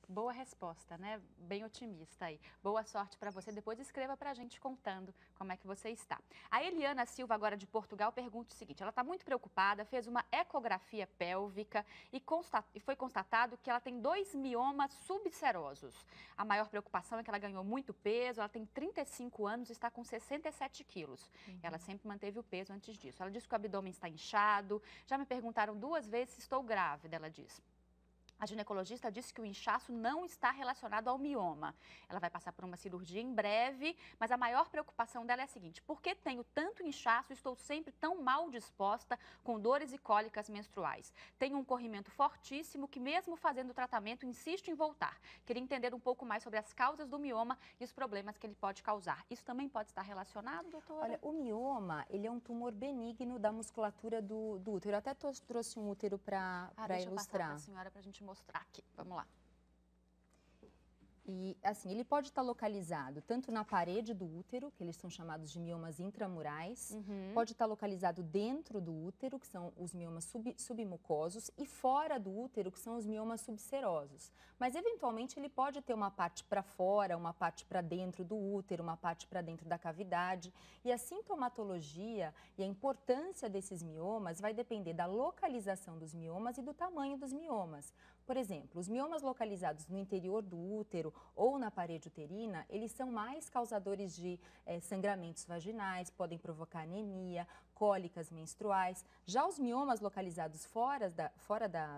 Boa resposta, né? Bem otimista aí. Boa sorte para você. Depois escreva para a gente contando como é que você está. A Eliana Silva, agora de Portugal, pergunta o seguinte. Ela está muito preocupada, fez uma ecografia pélvica e foi constatado que ela tem 2 miomas subserosos. A maior preocupação é que ela ganhou muito peso, ela tem 35 anos e está com 67 quilos. Ela sempre manteve o peso antes disso. Ela diz que o abdômen está inchado. Já me perguntaram 2 vezes se estou grávida, ela diz. A ginecologista disse que o inchaço não está relacionado ao mioma. Ela vai passar por uma cirurgia em breve, mas a maior preocupação dela é a seguinte: por que tenho tanto inchaço e estou sempre tão mal disposta, com dores e cólicas menstruais? Tenho um corrimento fortíssimo que, mesmo fazendo o tratamento, insisto em voltar. Queria entender um pouco mais sobre as causas do mioma e os problemas que ele pode causar. Isso também pode estar relacionado, doutora? Olha, o mioma, ele é um tumor benigno da musculatura do útero. Eu até trouxe um útero para ilustrar. Deixa eu passar para a senhora para a gente mostrar aqui. Vamos lá. E, assim, ele pode estar localizado tanto na parede do útero, que eles são chamados de miomas intramurais, pode estar localizado dentro do útero, que são os miomas submucosos, e fora do útero, que são os miomas subserosos. Mas, eventualmente, ele pode ter uma parte para fora, uma parte para dentro do útero, uma parte para dentro da cavidade. E a sintomatologia e a importância desses miomas vai depender da localização dos miomas e do tamanho dos miomas. Por exemplo, os miomas localizados no interior do útero ou na parede uterina, eles são mais causadores de sangramentos vaginais, podem provocar anemia, cólicas menstruais. Já os miomas localizados fora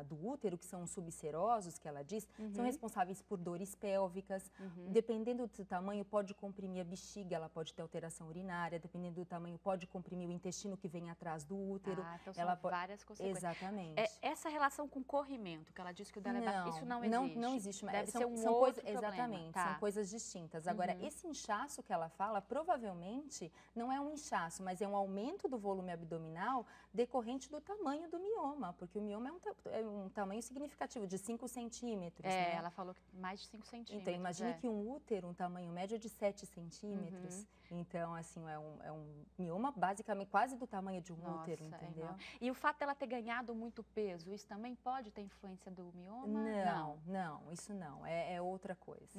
do útero, que são os subserosos, que ela diz, são responsáveis por dores pélvicas. Dependendo do tamanho, pode comprimir a bexiga, ela pode ter alteração urinária. Dependendo do tamanho, pode comprimir o intestino que vem atrás do útero. Então são várias consequências. Exatamente. Essa relação com corrimento, que ela disse que o dela é isso não existe. Não existe. Deve ser um outro problema. Exatamente, são coisas distintas. Agora, esse inchaço que ela fala, provavelmente não é um inchaço, mas é um aumento do volume abdominal decorrente do tamanho do mioma, porque o mioma é um tamanho significativo, de 5 centímetros. Né? Ela falou que mais de 5 centímetros. Então, imagine que um útero, um tamanho médio de 7 centímetros. Então, assim, é um mioma basicamente quase do tamanho de um útero, entendeu? E o fato dela ter ganhado muito peso, isso também pode ter influência do mioma? Não, isso não. É outra coisa.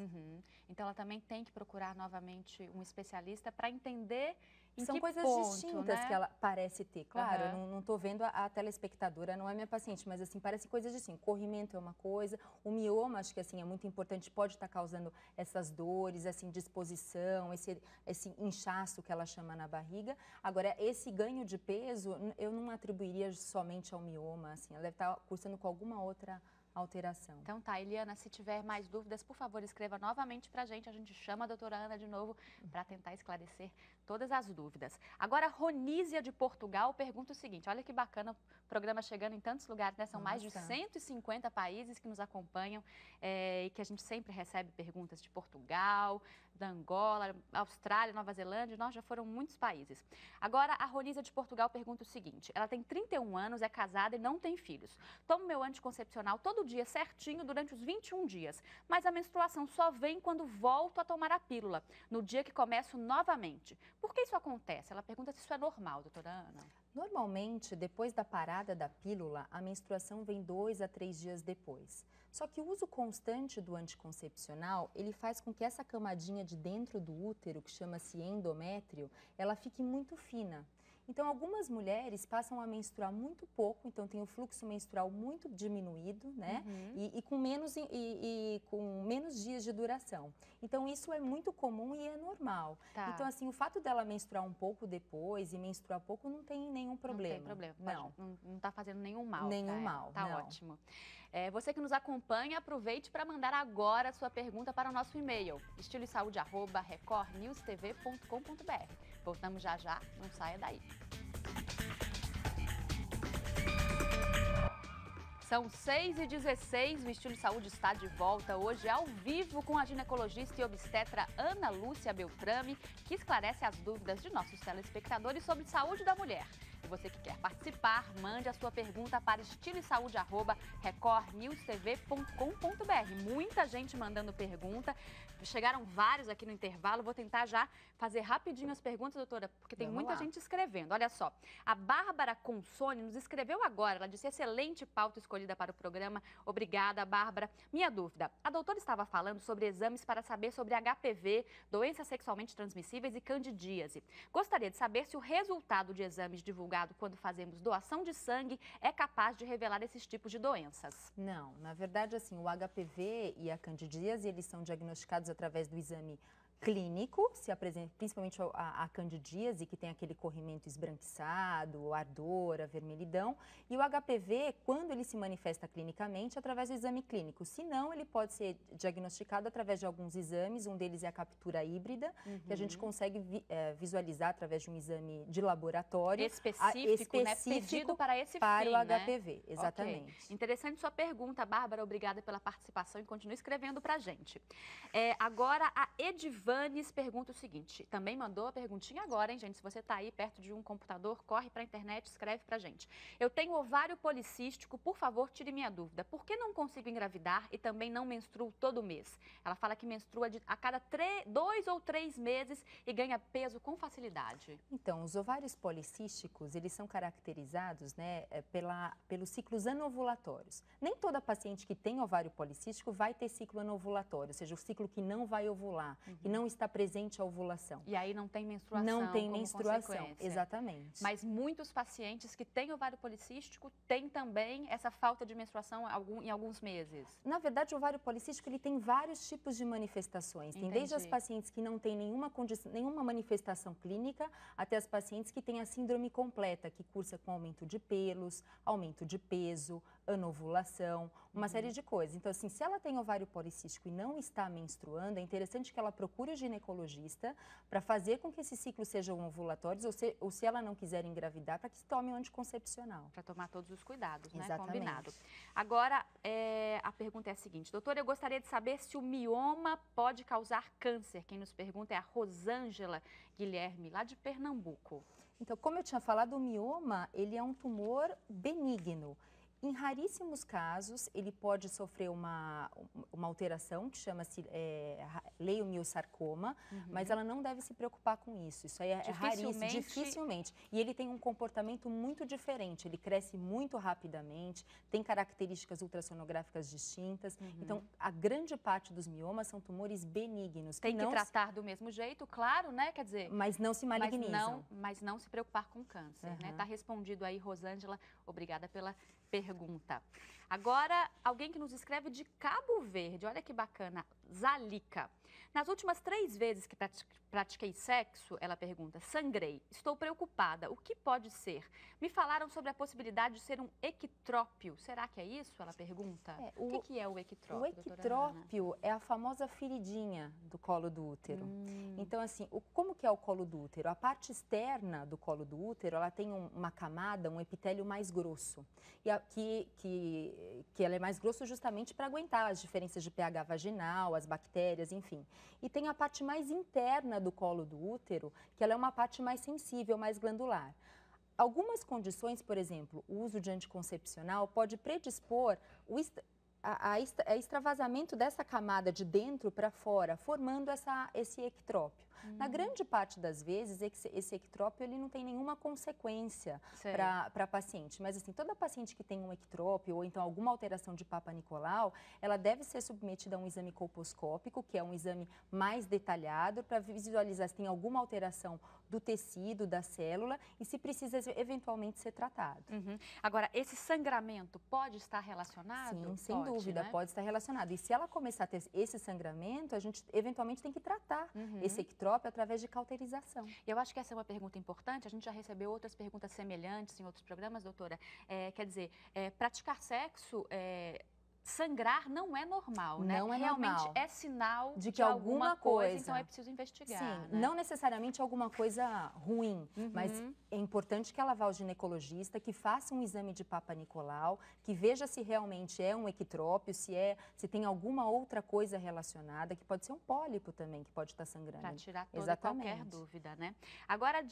Então, ela também tem que procurar novamente um especialista para entender São coisas distintas, né? Que ela parece ter. Claro, eu não estou vendo a telespectadora, não é minha paciente, mas assim, parece coisas distintas. Corrimento é uma coisa, o mioma, acho que assim, é muito importante, pode estar causando essas dores, assim, disposição, esse inchaço que ela chama na barriga. Agora, esse ganho de peso, eu não atribuiria somente ao mioma, assim, ela deve estar cursando com alguma outra alteração. Então tá, Eliana, se tiver mais dúvidas, por favor, escreva novamente pra gente. A gente chama a doutora Ana de novo para tentar esclarecer todas as dúvidas. Agora, Ronísia de Portugal pergunta o seguinte, olha que bacana, o programa chegando em tantos lugares, né? São mais de 150 países que nos acompanham e que a gente sempre recebe perguntas de Portugal, da Angola, Austrália, Nova Zelândia, nós já foram muitos países. Agora, a Ronísia de Portugal pergunta o seguinte, ela tem 31 anos, é casada e não tem filhos. Tomo meu anticoncepcional todo dia certinho durante os 21 dias, mas a menstruação só vem quando volto a tomar a pílula, no dia que começo novamente. Por que isso acontece? Ela pergunta se isso é normal, doutora Ana. Normalmente, depois da parada da pílula, a menstruação vem 2 a 3 dias depois. Só que o uso constante do anticoncepcional, ele faz com que essa camadinha de dentro do útero, que chama-se endométrio, ela fique muito fina. Então, algumas mulheres passam a menstruar muito pouco, então tem o fluxo menstrual muito diminuído, né? E com menos dias de duração. Então, isso é muito comum e é normal. Então, assim, o fato dela menstruar um pouco depois e menstruar pouco não tem nenhum problema. Não tem problema. Não está fazendo nenhum mal. Nenhum mal. Tá ótimo. Você que nos acompanha, aproveite para mandar agora a sua pergunta para o nosso e-mail, estiloesaude@recordnewstv.com.br. Voltamos já já, não saia daí. São 6h16, o Estilo Saúde está de volta hoje ao vivo com a ginecologista e obstetra Ana Lúcia Beltrame, que esclarece as dúvidas de nossos telespectadores sobre saúde da mulher. E você que quer participar, mande a sua pergunta para estiloesaude@recordnewstv.com.br. Muita gente mandando pergunta. Chegaram vários aqui no intervalo. Vou tentar já fazer rapidinho as perguntas, doutora, porque tem muita gente escrevendo. Olha só, a Bárbara Consone nos escreveu agora. Ela disse: excelente pauta escolhida para o programa. Obrigada, Bárbara. Minha dúvida: a doutora estava falando sobre exames para saber sobre HPV, doenças sexualmente transmissíveis e candidíase. Gostaria de saber se o resultado de exames divulgado quando fazemos doação de sangue é capaz de revelar esses tipos de doenças. Não, na verdade, assim, o HPV e a candidíase, eles são diagnosticados através do exame clínico, se apresenta, principalmente a candidíase, que tem aquele corrimento esbranquiçado, ardor, a vermelhidão, e o HPV, quando ele se manifesta clinicamente, através do exame clínico. Se não, ele pode ser diagnosticado através de alguns exames, um deles é a captura híbrida, que a gente consegue visualizar através de um exame de laboratório. Específico, né? Pedido para esse para fim, o HPV, exatamente. Okay. Interessante sua pergunta, Bárbara, obrigada pela participação e continue escrevendo para a gente. Agora, a Edivanes pergunta o seguinte, também mandou a perguntinha agora, hein, gente? Se você está aí perto de um computador, corre para a internet, escreve para a gente. Eu tenho ovário policístico, por favor, tire minha dúvida. Por que não consigo engravidar e também não menstruo todo mês? Ela fala que menstrua a cada 2 ou 3 meses e ganha peso com facilidade. Então, os ovários policísticos, eles são caracterizados, né, pelos ciclos anovulatórios. Nem toda paciente que tem ovário policístico vai ter ciclo anovulatório, ou seja, o ciclo que não vai ovular, que não está presente a ovulação. E aí não tem menstruação. Não tem menstruação, exatamente. Mas muitos pacientes que têm ovário policístico têm também essa falta de menstruação em alguns meses. Na verdade, o ovário policístico ele tem vários tipos de manifestações. Tem desde as pacientes que não têm nenhuma manifestação clínica, até as pacientes que têm a síndrome completa, que cursa com aumento de pelos, aumento de peso, anovulação, uma série de coisas. Então, assim, se ela tem ovário policístico e não está menstruando, é interessante que ela procure o ginecologista para fazer com que esses ciclos sejam ovulatórios ou se ela não quiser engravidar, para que se tome um anticoncepcional. Para tomar todos os cuidados, né? Exatamente. Combinado. Agora, a pergunta é a seguinte, doutora, eu gostaria de saber se o mioma pode causar câncer. Quem nos pergunta é a Rosângela Guilherme, lá de Pernambuco. Então, como eu tinha falado, o mioma, ele é um tumor benigno. Em raríssimos casos, ele pode sofrer uma alteração que chama-se leiomiosarcoma, mas ela não deve se preocupar com isso. Isso aí é raríssimo, dificilmente. E ele tem um comportamento muito diferente, ele cresce muito rapidamente, tem características ultrassonográficas distintas. Então, a grande parte dos miomas são tumores benignos. Tem que tratar do mesmo jeito, claro, né? Quer dizer... Mas não se malignizam. Mas não se preocupar com câncer, né? Tá respondido aí, Rosângela. Obrigada pela pergunta. Agora, alguém que nos escreve de Cabo Verde, olha que bacana, Zalica. Nas últimas 3 vezes que pratiquei sexo, ela pergunta, sangrei, estou preocupada, o que pode ser? Me falaram sobre a possibilidade de ser um ectrópio, será que é isso? Ela pergunta. O que é o ectrópio? O ectrópio é a famosa feridinha do colo do útero. Então, assim, como que é o colo do útero? A parte externa do colo do útero, ela tem uma camada, um epitélio mais grosso. E que ela é mais grosso justamente para aguentar as diferenças de pH vaginal, as bactérias, enfim. E tem a parte mais interna do colo do útero, que ela é uma parte mais sensível, mais glandular. Algumas condições, por exemplo, o uso de anticoncepcional pode predispor a extravasamento dessa camada de dentro para fora, formando esse ectrópio. Na grande parte das vezes, esse ectrópio ele não tem nenhuma consequência para a paciente. Mas, assim, toda paciente que tem um ectrópio ou então alguma alteração de Papa Nicolau, ela deve ser submetida a um exame colposcópico, que é um exame mais detalhado, para visualizar se tem alguma alteração do tecido, da célula e se precisa eventualmente ser tratado. Agora, esse sangramento pode estar relacionado? Sim, sem dúvida, né? Pode estar relacionado. E se ela começar a ter esse sangramento, a gente eventualmente tem que tratar esse ectrópio através de cauterização. Eu acho que essa é uma pergunta importante, a gente já recebeu outras perguntas semelhantes em outros programas, doutora. Quer dizer, praticar sexo... Sangrar não é normal, né? Não é Realmente normal. É sinal de que alguma coisa, então é preciso investigar. Sim, né? Não necessariamente alguma coisa ruim, mas é importante que ela vá ao ginecologista, que faça um exame de Papa Nicolau, que veja se realmente é um ectrópio, se tem alguma outra coisa relacionada, que pode ser um pólipo também, que pode estar sangrando. Para tirar toda qualquer dúvida, né? Agora,